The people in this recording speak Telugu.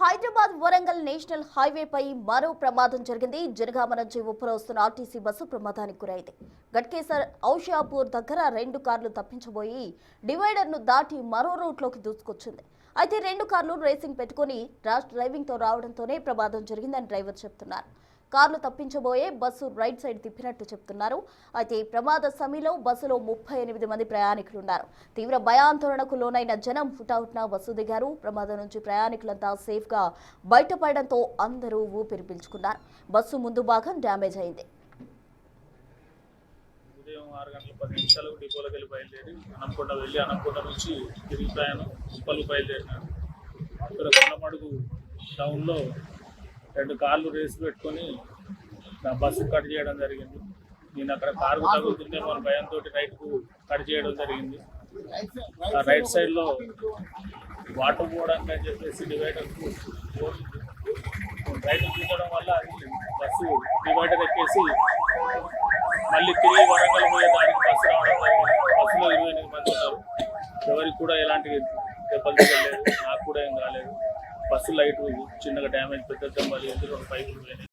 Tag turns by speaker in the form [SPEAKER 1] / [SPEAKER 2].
[SPEAKER 1] హైదరాబాద్ వరంగల్ నేషనల్ హైవేపై మరో ప్రమాదం జరిగింది. జనగామ నుంచి ఉప్పర వస్తున్న ఆర్టీసీ బస్సు ప్రమాదానికి గురైంది. గట్కేసర్ ఔషాపూర్ దగ్గర 2 కార్లు తప్పించబోయి డివైడర్ను దాటి మరో రూట్లోకి దూసుకొచ్చింది. అయితే 2 కార్లు రేసింగ్ పెట్టుకుని ర్యాష్ డ్రైవింగ్తో రావడంతోనే ప్రమాదం జరిగిందని డ్రైవర్ చెప్తున్నారు. కార్లు తప్పించబోయే బస్సు రైట్ సైడ్ తిప్పినట్టు చెప్తున్నారు. అయితే ఈ ప్రమాద సమయంలో బస్సులో 38 మంది ప్రయాణికులున్నారు. తీవ్ర భయాందోళనకు లోనైన జనం హుటాహుటిన బస్సు దిగారు. ప్రమాదం నుంచి ప్రయాణికులంతా సేఫ్ గా బయటపడడంతో అందరూ ఊపిరి పీల్చుకున్నారు. బస్సు ముందు భాగం డ్యామేజ్ అయింది.
[SPEAKER 2] ఉదయం 6 గంటల 10 నిమిషాలకు డిపోలోకి వెళ్ళి బయలుదేరి అనంకొండ వెళ్ళి అనంకొండ నుంచి తిరిగి ప్రయాణం ఉప్పలు బయలుదేరినారు. ఇక్కడ కొండమడుగు టౌన్లో 2 కార్లు రేసు పెట్టుకొని బస్సు కట్ చేయడం జరిగింది. నేను అక్కడ కారు తగులుతుంటే మన భయంతో రైట్కు కట్ చేయడం జరిగింది. ఆ రైట్ సైడ్లో వాటర్ పోవడానికి అని చెప్పేసి డివైడర్కు రైట్ తీయడం వల్ల అది బస్సు డివైడర్ ఎక్కేసి మళ్ళీ తిరిగి వరంగల్ పోయే దానికి బస్సు రావడం జరిగింది. బస్సులో 28 మంది ఉన్నారు. ఎవరికి కూడా ఎలాంటి దెబ్బలు తగలేదు, నాకు కూడా ఏం కాలేదు. బస్సు లైట్ చిన్నగా డ్యామేజ్, పెద్ద దెబ్బలు, ఎందులో పైపులు